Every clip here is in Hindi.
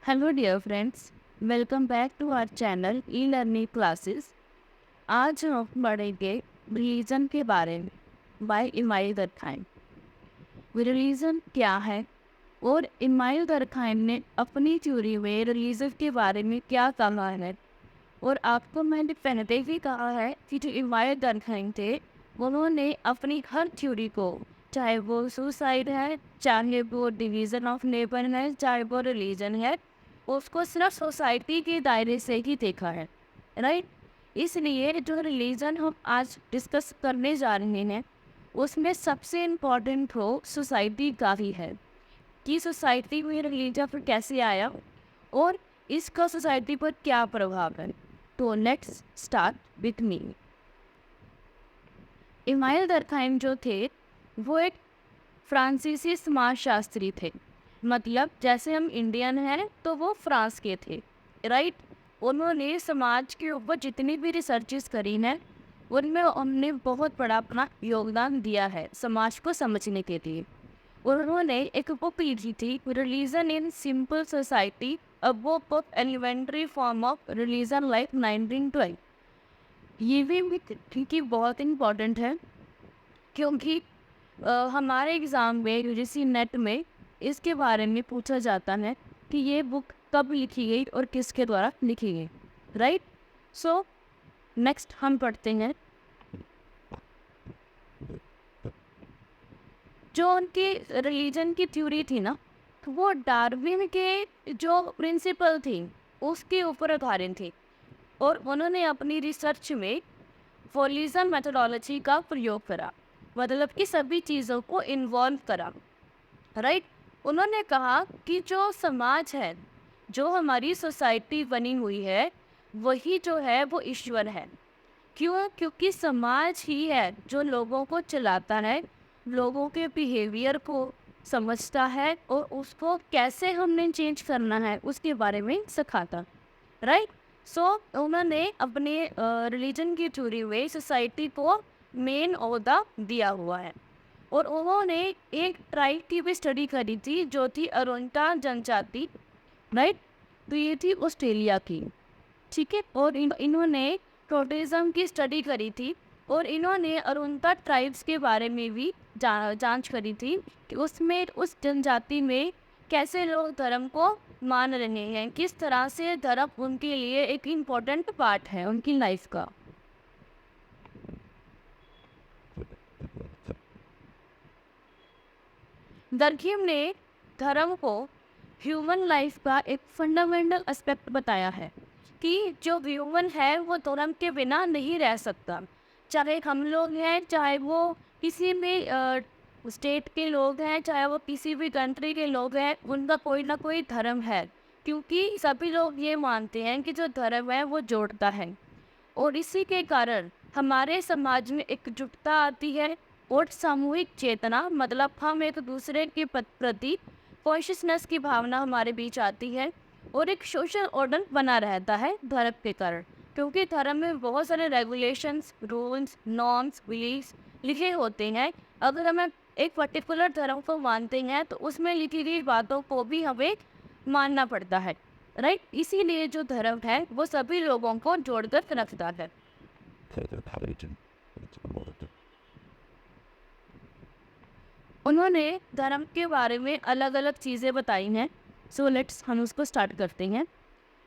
Hello dear friends, welcome back to our channel e learning classes. आज हम पढ़ेंगे रिलीजन के बारे में बाय इमाइल दरखाइन। रिलीजन क्या है और इमाइल दरखाइन ने अपनी थ्योरी में रिलीजन के बारे में क्या कहा है। और आपको मैंने पहले भी कहा है कि जो इमाइल दरखाइन थे उन्होंने अपनी हर थ्योरी को, चाहे वो सुसाइड है, चाहे वो डिवीज़न ऑफ लेबर है, चाहे वो रिलीजन है, उसको सिर्फ सोसाइटी के दायरे से ही देखा है। राइट। इसलिए जो रिलीजन हम आज डिस्कस करने जा रहे हैं उसमें सबसे इम्पोर्टेंट रोल सोसाइटी का ही है कि सोसाइटी में रिलीजन कैसे आया और इसका सोसाइटी पर क्या प्रभाव है। तो लेट्स स्टार्ट विथ मी। इमाइल दरखाइन जो थे वो एक फ्रांसीसी समाजशास्त्री थे। मतलब जैसे हम इंडियन हैं तो वो फ्रांस के थे। राइट। उन्होंने समाज के ऊपर जितनी भी रिसर्चेस करी हैं उनमें उन्होंने बहुत बड़ा अपना योगदान दिया है समाज को समझने के लिए। उन्होंने एक बुक लिखी थी, religion in simple society, a book of elementary form of religion life 1912। ये भी क्योंकि बहुत इम्पॉर्टेंट है क्योंकि हमारे एग्ज़ाम में यूजीसी नेट में इसके बारे में पूछा जाता है कि ये बुक कब लिखी गई और किसके द्वारा लिखी गई। राइट। सो नेक्स्ट हम पढ़ते हैं जो उनकी रिलीजन की थ्योरी थी ना, तो वो डार्विन के जो प्रिंसिपल थी उसके ऊपर आधारित थी। और उन्होंने अपनी रिसर्च में फॉलिज्म मेथोडोलॉजी का प्रयोग करा, मतलब कि सभी चीज़ों को इन्वॉल्व करा। राइट। उन्होंने कहा कि जो समाज है, जो हमारी सोसाइटी बनी हुई है, वही जो है वो ईश्वर है। क्यों? क्योंकि समाज ही है जो लोगों को चलाता है, लोगों के बिहेवियर को समझता है और उसको कैसे हमने चेंज करना है उसके बारे में सिखाता। राइट। सो उन्होंने अपने रिलीजन की थ्योरी में सोसाइटी को मेन ओहदा दिया हुआ है। और उन्होंने एक ट्राइब की भी स्टडी करी थी जो थी अरुंता जनजाति। राइट। तो ये थी ऑस्ट्रेलिया की। ठीक है। और इन्होंने टोटेज़म की स्टडी करी थी और इन्होंने अरुंता ट्राइब्स के बारे में भी जांच करी थी कि उसमें उस जनजाति में कैसे लोग धर्म को मान रहे हैं, किस तरह से धर्म उनके लिए एक इम्पोर्टेंट पार्ट है उनकी लाइफ का। दरखीम ने धर्म को ह्यूमन लाइफ का एक फंडामेंटल एस्पेक्ट बताया है कि जो ह्यूमन है वो धर्म के बिना नहीं रह सकता। चाहे हम लोग हैं, चाहे वो किसी भी स्टेट के लोग हैं, चाहे वो किसी भी कंट्री के लोग हैं, उनका कोई ना कोई धर्म है। क्योंकि सभी लोग ये मानते हैं कि जो धर्म है वो जोड़ता है और इसी के कारण हमारे समाज में एकजुटता आती है और सामूहिक चेतना, मतलब हम एक दूसरे के प्रति कॉन्शियसनेस की भावना हमारे बीच आती है और एक सोशल ऑर्डर बना रहता है धर्म के कारण। क्योंकि धर्म में बहुत सारे रेगुलेशंस, रूल्स, नॉर्म्स, बिलीव्स लिखे होते हैं। अगर हमें एक पर्टिकुलर धर्म को मानते हैं तो उसमें लिखी गई बातों को भी हमें मानना पड़ता है। राइट। इसीलिए जो धर्म है वो सभी लोगों को जोड़कर रखता है। उन्होंने धर्म के बारे में अलग अलग चीज़ें बताई हैं। सो लेट्स हम उसको स्टार्ट करते हैं।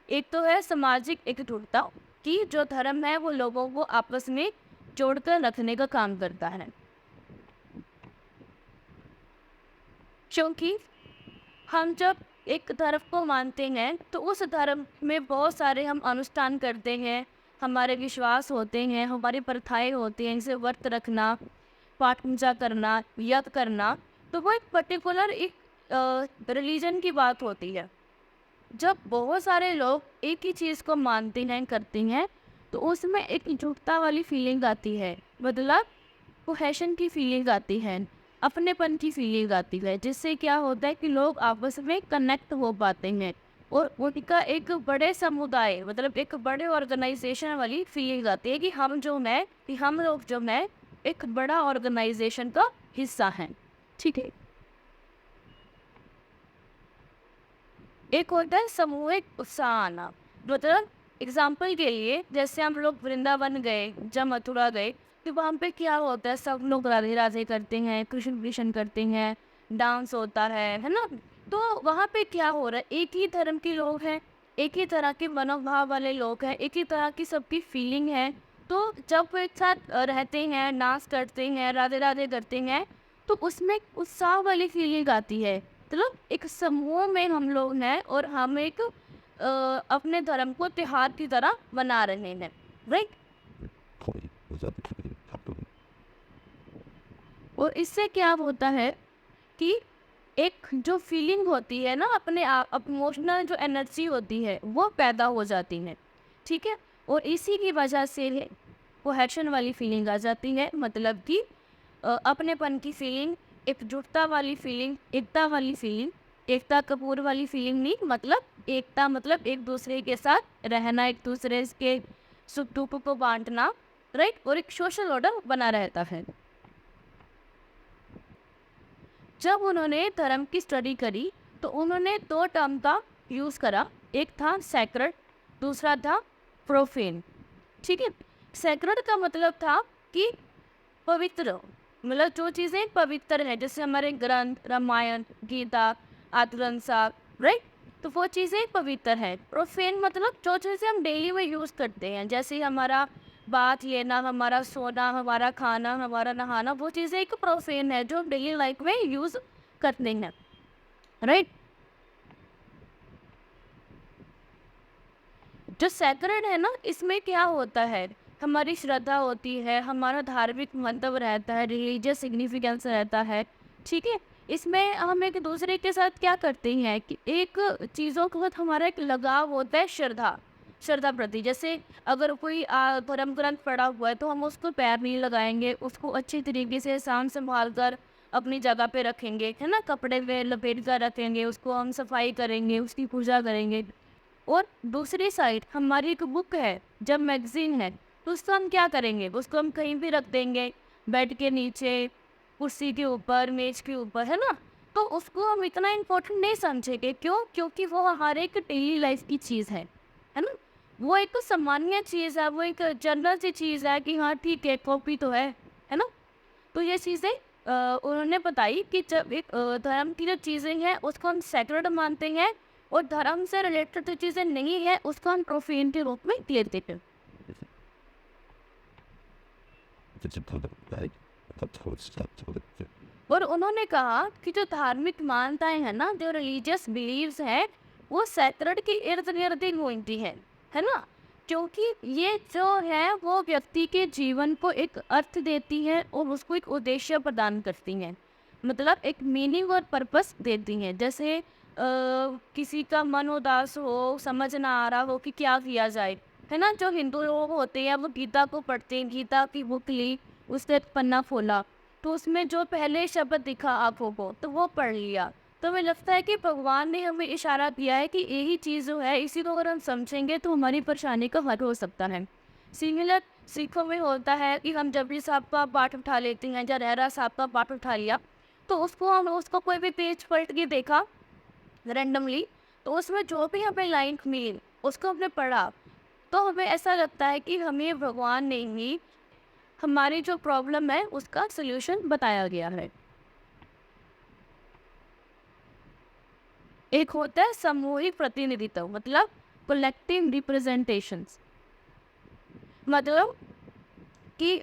एक तो है सामाजिक एकजुटता, कि जो धर्म है वो लोगों को आपस में जोड़कर रखने का काम करता है। क्योंकि हम जब एक धर्म को मानते हैं तो उस धर्म में बहुत सारे हम अनुष्ठान करते हैं, हमारे विश्वास होते हैं, हमारी प्रथाएं होती हैं, जैसे व्रत रखना, पाठ पूजा करना, यज्ञ करना। तो वो एक पर्टिकुलर एक रिलीजन की बात होती है। जब बहुत सारे लोग एक ही चीज़ को मानते हैं, करते हैं, तो उसमें एक एकजुटता वाली फीलिंग आती है, मतलब कोहेशन की फीलिंग आती है, अपनेपन की फीलिंग आती है, जिससे क्या होता है कि लोग आपस में कनेक्ट हो पाते हैं और उनका एक बड़े समुदाय, मतलब एक बड़े ऑर्गेनाइजेशन वाली फीलिंग आती है कि हम लोग जो है एक बड़ा ऑर्गेनाइजेशन का हिस्सा हैं। ठीक है। एक होता है सामूहिक उत्साह आना। मतलब एग्जाम्पल के लिए जैसे हम लोग वृंदावन गए, जब मथुरा गए, तो वहाँ पे क्या होता है, सब लोग राधे राधे करते हैं, कृष्ण कृष्ण करते हैं, डांस होता है ना। तो वहाँ पे क्या हो रहा है, एक ही धर्म के लोग हैं, एक ही तरह के मनोभाव वाले लोग हैं, एक ही तरह की सबकी फीलिंग है। तो जब वो एक साथ रहते हैं, डांस करते हैं, राधे राधे करते हैं, तो उसमें एक उत्साह वाली फीलिंग आती है। मतलब एक समूह में हम लोग हैं और हम एक अपने धर्म को त्योहार की तरह मना रहे हैं, राइट। और इससे क्या होता है कि एक जो फीलिंग होती है ना, अपने आप इमोशनल जो एनर्जी होती है वो पैदा हो जाती है, ठीक है। और इसी की वजह से कोहेशन वाली फीलिंग आ जाती है। मतलब कि अपनेपन की फीलिंग, एकजुटता वाली फीलिंग, एकता वाली फीलिंग। एकता कपूर वाली फीलिंग नहीं, मतलब एकता मतलब एक दूसरे के साथ रहना, एक दूसरे के सुख दुख को बांटना, राइट। और एक सोशल ऑर्डर बना रहता है। जब उन्होंने धर्म की स्टडी करी तो उन्होंने दो टर्म का यूज़ करा। एक था सैक्रेड, दूसरा था प्रोफेन, ठीक है। सैक्रेड का मतलब था कि पवित्र, मतलब जो चीज़ें पवित्र हैं, जैसे हमारे ग्रंथ, रामायण, गीता, आत्मरक्षा, राइट। तो वो चीज़ें पवित्र हैं। प्रोफेन मतलब जो चीज़ें हम डेली में यूज़ करते हैं, जैसे हमारा बात लेना, हमारा सोना, हमारा खाना, हमारा नहाना, वो चीज़ें एक प्रोफेन है जो हम डेली लाइफ में यूज़ करते हैं, राइट। जो सैक्रेड है ना, इसमें क्या होता है, हमारी श्रद्धा होती है, हमारा धार्मिक मंतव्य रहता है, रिलीजियस सिग्निफिकेंस रहता है, ठीक है। इसमें हम एक दूसरे के साथ क्या करते हैं कि एक चीज़ों के साथ हमारा एक लगाव होता है, श्रद्धा, श्रद्धा प्रति। जैसे अगर कोई धर्म ग्रंथ पढ़ा हुआ है तो हम उसको पैर नहीं लगाएंगे, उसको अच्छी तरीके से सांस संभाल कर अपनी जगह पे रखेंगे, है ना, कपड़े में लपेट कर रखेंगे, उसको हम सफाई करेंगे, उसकी पूजा करेंगे। और दूसरी साइड हमारी एक बुक है, जब मैगजीन है, तो उसको हम क्या करेंगे, उसको हम कहीं भी रख देंगे, बेड के नीचे, कुर्सी के ऊपर, मेज के ऊपर, है ना। तो उसको हम इतना इम्पोर्टेंट नहीं समझेंगे, क्यों, क्योंकि वो हमारे एक डेली लाइफ की चीज़ है ना। वो एक सामान्य चीज़ है, वो एक जनरल सी चीज़ है कि हाँ ठीक है, कॉपी तो है ना। तो ये चीज़ें उन्होंने बताई कि जब एक धर्म की जो चीज़ें हैं उसको हम सैक्रेड मानते हैं, और धर्म से रिलेटेड जो चीज़ें नहीं है उसको हम प्रोफेन के रूप में लेते हैं। और उन्होंने कहा कि जो धार्मिक मान्यताएं हैं ना, जो रिलीजियस बिलीव्स हैं, वो सैक्रेड के इर्द गिर्द ही घूमती है ना। क्योंकि ये जो है वो व्यक्ति के जीवन को एक अर्थ देती है और उसको एक उद्देश्य प्रदान करती हैं, मतलब एक मीनिंग और पर्पस देती हैं। जैसे किसी का मन उदास हो, समझ ना आ रहा हो कि क्या किया जाए, है ना। जो हिंदू लोग होते हैं वो गीता को पढ़ते हैं, गीता की बुक ली, उससे एक पन्ना खोला, तो उसमें जो पहले शब्द दिखा आंखों को तो वो पढ़ लिया। तो हमें लगता है कि भगवान ने हमें इशारा दिया है कि यही चीज़ जो है, इसी को अगर हम समझेंगे तो हमारी परेशानी का हल हो सकता है। सिमिलर सिखों में होता है कि हम जपजी साहब का पाठ उठा लेते हैं, या रहरा साहब का पाठ उठा लिया, तो उसको कोई भी पेज पलट के देखा रैंडमली, तो उसमें जो भी हमें लाइन मिली उसको हमने पढ़ा, तो हमें ऐसा लगता है कि हमें भगवान ने ही हमारी जो प्रॉब्लम है उसका सल्यूशन बताया गया है। एक होता है सामूहिक प्रतिनिधित्व, मतलब कलेक्टिव रिप्रेजेंटेशंस। मतलब कि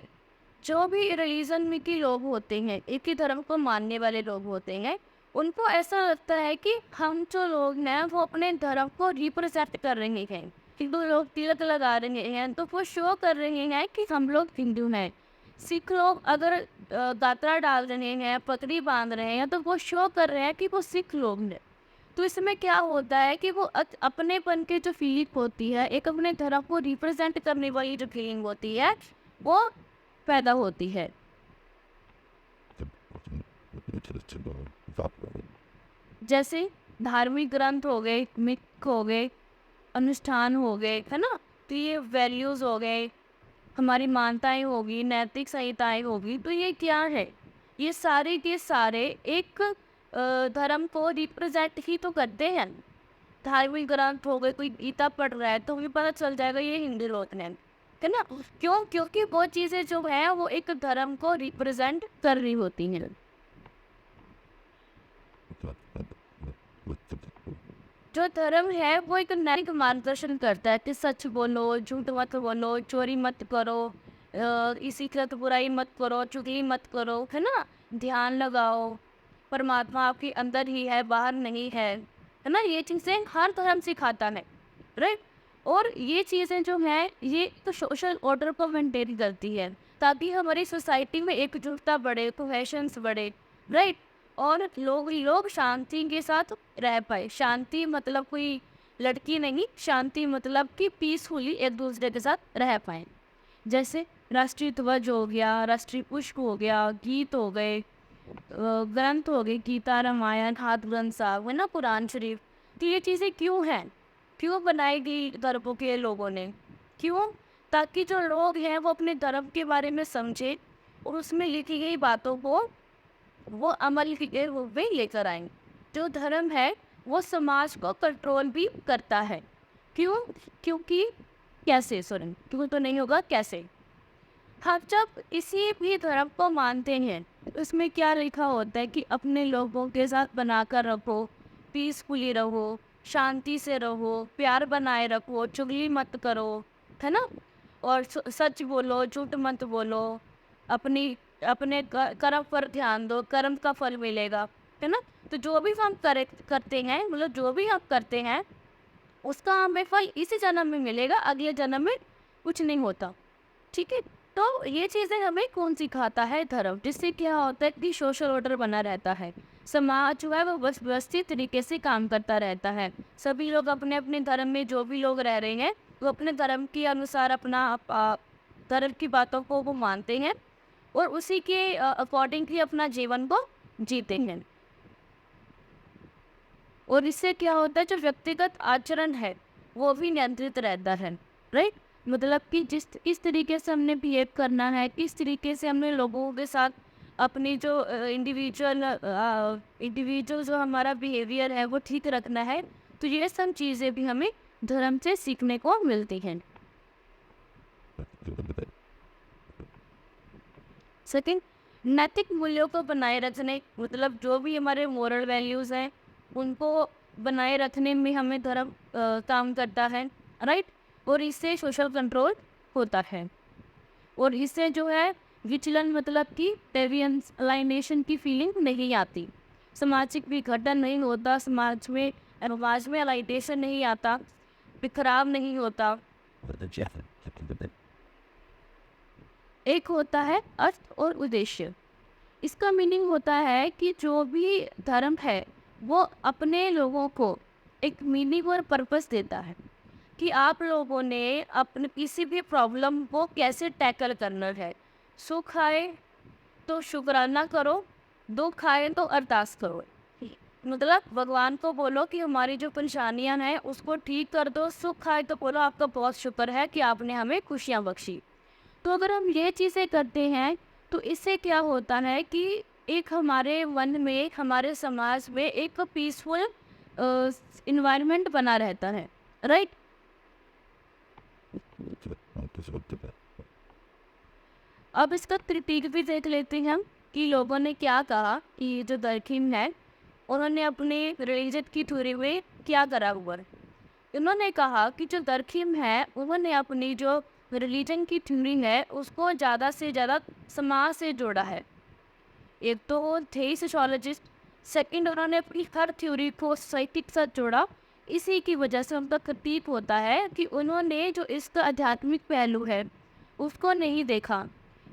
जो भी रिलीजन में के लोग होते हैं, एक ही धर्म को मानने वाले लोग होते हैं, उनको ऐसा लगता है कि हम जो लोग हैं वो अपने धर्म को रिप्रेजेंट कर रहे हैं। हिंदू लोग तिलक लगा रहे हैं तो वो शो कर रहे हैं कि हम लोग हिंदू हैं। सिख लोग अगर गात्रा डाल रहे हैं, पगड़ी बांध रहे हैं, तो वो शो कर रहे हैं कि वो सिख लोग हैं। तो इसमें क्या होता है कि वो अपनेपन की जो फीलिंग होती है, एक अपने धर्म को रिप्रेजेंट करने वाली जो फीलिंग होती है, वो पैदा होती है। जैसे धार्मिक ग्रंथ हो गए, मिथ हो गए, अनुष्ठान हो गए, है ना। तो ये वैल्यूज़ हो गए, हमारी मान्यताएं होगी, नैतिक संहिताएं होगी, तो ये क्या है, ये सारे के सारे एक धर्म को रिप्रेजेंट ही तो करते हैं। धार्मिक ग्रंथ हो गए, कोई गीता पढ़ रहा है तो हमें पता चल जाएगा ये हिंदू लोग हैं, है ना? क्यों? क्योंकि वो चीज़ें जो है वो एक धर्म को रिप्रेजेंट कर रही होती हैं। जो धर्म है वो एक नैतिक मार्गदर्शन करता है कि सच बोलो, झूठ मत बोलो, चोरी मत करो, इसी तरह तो बुराई मत करो, चुगली मत करो, है ना? ध्यान लगाओ, परमात्मा आपके अंदर ही है, बाहर नहीं है ना? ये चीज़ें हर धर्म सिखाता है, राइट? और ये चीज़ें जो हैं ये तो सोशल ऑर्डर को मेंटेन करती है ताकि हमारी सोसाइटी में एकजुटता बढ़े, कोहेशंस बढ़े, राइट? और लोग लोग शांति के साथ रह पाए। शांति मतलब कोई लड़की नहीं, शांति मतलब कि पीसफुली एक दूसरे के साथ रह पाए। जैसे राष्ट्रीय ध्वज हो गया, राष्ट्रीय पुष्प हो गया, गीत हो गए, ग्रंथ हो गए, गीता, रामायण, हाथ ग्रंथ साहब, है ना, कुरान शरीफ। तो ये चीज़ें क्यों हैं? क्यों बनाई गई धर्मों के लोगों ने? क्यों? ताकि जो लोग हैं वो अपने धर्म के बारे में समझे और उसमें लिखी गई बातों को वो अमल के रूप में लेकर आए। जो धर्म है वो समाज को कंट्रोल भी करता है। क्यों? क्योंकि कैसे? सुन, क्यों तो नहीं होगा, कैसे? हम जब किसी भी धर्म को मानते हैं उसमें क्या लिखा होता है कि अपने लोगों के साथ बनाकर रखो, पीसफुली रहो, शांति से रहो, प्यार बनाए रखो, चुगली मत करो, है ना? और सच बोलो, झूठ मत बोलो, अपनी अपने कर्म पर ध्यान दो, कर्म का फल मिलेगा, है ना? तो जो भी हम करते हैं, मतलब जो भी हम करते हैं उसका हमें फल इसी जन्म में मिलेगा, अगले जन्म में कुछ नहीं होता, ठीक है? तो ये चीज़ें हमें कौन सिखाता है? धर्म। जिससे क्या होता है कि सोशल ऑर्डर बना रहता है, समाज जो है वो बस व्यवस्थित तरीके से काम करता रहता है। सभी लोग अपने अपने धर्म में जो भी लोग रह रहे हैं वो अपने धर्म के अनुसार अपना धर्म की बातों को वो मानते हैं और उसी के अकॉर्डिंग ही अपना जीवन को जीते हैं। और इससे क्या होता है, जो व्यक्तिगत आचरण है वो भी नियंत्रित रहता है, राइट? मतलब कि किस तरीके से हमने बिहेव करना है, किस तरीके से हमने लोगों के साथ अपनी जो इंडिविजुअल जो हमारा बिहेवियर है वो ठीक रखना है। तो ये सब चीज़ें भी हमें धर्म से सीखने को मिलती हैं। सेकंड, नैतिक मूल्यों को बनाए रखने, मतलब जो भी हमारे मोरल वैल्यूज़ हैं उनको बनाए रखने में हमें धर्म काम करता है, राइट? और इससे सोशल कंट्रोल होता है और इससे जो है विचलन, मतलब कि डेविएंस, अलाइनेशन की फीलिंग नहीं आती, सामाजिक विघटन नहीं होता, समाज में अलाइनेशन नहीं आता, बिखराव नहीं होता। एक होता है अर्थ और उद्देश्य। इसका मीनिंग होता है कि जो भी धर्म है वो अपने लोगों को एक मीनिंग और पर्पस देता है कि आप लोगों ने अपने किसी भी प्रॉब्लम को कैसे टैकल करना है। सुख आए तो शुक्राना करो, दुख आए तो अरदास करो। मतलब भगवान को बोलो कि हमारी जो परेशानियां हैं उसको ठीक कर दो, सुख आए तो बोलो आपका बहुत शुक्र है कि आपने हमें खुशियां बख्शी। तो अगर हम ये चीज़ें करते हैं तो इससे क्या होता है कि एक हमारे मन में, हमारे समाज में एक पीसफुल इन्वायरमेंट बना रहता है, राइट? अब इसका प्रतीक भी देख लेते हैं हम कि लोगों ने क्या कहा कि जो दरखिम है उन्होंने अपने रिलीजन की थ्योरी में क्या करा हुआ है। उन्होंने कहा कि जो दरखिम है उन्होंने अपनी जो रिलीजन की थ्योरी है उसको ज़्यादा से ज़्यादा समाज से जोड़ा है। एक तो वो थे सोशोलॉजिस्ट, सेकंड उन्होंने अपनी हर थ्योरी को सोसाइटी के साथ जोड़ा। इसी की वजह से उनका प्रतीक होता है कि उन्होंने जो इसका आध्यात्मिक पहलू है उसको नहीं देखा,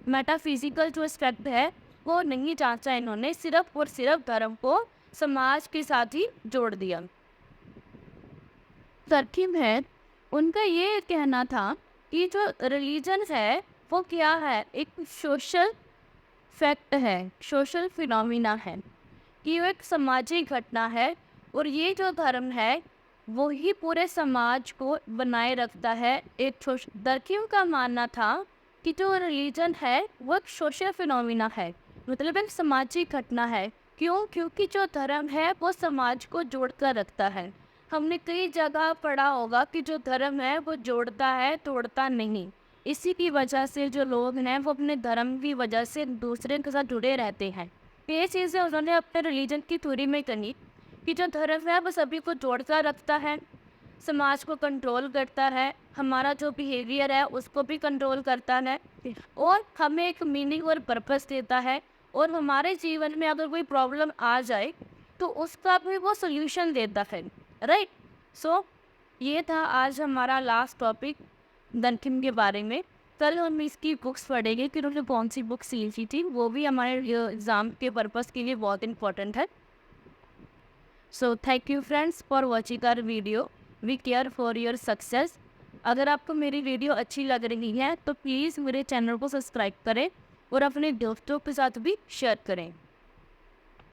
मेटाफिजिकल जो एस्पेक्ट है वो नहीं जांचा, इन्होंने सिर्फ और सिर्फ धर्म को समाज के साथ ही जोड़ दिया। तरकीब है उनका ये कहना था कि जो रिलीजन है वो क्या है, एक सोशल फैक्ट है, सोशल फिनोमिना है, कि वो एक सामाजिक घटना है और ये जो धर्म है वो ही पूरे समाज को बनाए रखता है। एक दरकियों का मानना था कि जो रिलीजन है वो एक सोशल फिनोमिना है, मतलब एक सामाजिक घटना है। क्यों? क्योंकि जो धर्म है वो समाज को जोड़कर रखता है, हमने कई जगह पढ़ा होगा कि जो धर्म है वो जोड़ता है, तोड़ता नहीं। इसी की वजह से जो लोग हैं वो अपने धर्म की वजह से दूसरे के साथ जुड़े रहते हैं। ये चीज़ें उन्होंने अपने रिलीजन की थ्योरी में कही कि जो धर्म है वो सभी को जोड़कर रखता है, समाज को कंट्रोल करता है, हमारा जो बिहेवियर है उसको भी कंट्रोल करता है और हमें एक मीनिंग और पर्पस देता है। और हमारे जीवन में अगर कोई प्रॉब्लम आ जाए तो उसका भी वो सोल्यूशन देता है, राइट। सो ये था आज हमारा लास्ट टॉपिक धनखिम के बारे में। कल हम इसकी बुक्स पढ़ेंगे कि उन्होंने कौन सी बुक्स लिखी थी, वो भी हमारे एग्ज़ाम के पर्पस के लिए बहुत इंपॉर्टेंट है। So thank you friends for watching our video. We care for your success. अगर आपको मेरी वीडियो अच्छी लग रही है तो प्लीज़ मेरे चैनल को सब्सक्राइब करें और अपने दोस्तों के साथ भी शेयर करें।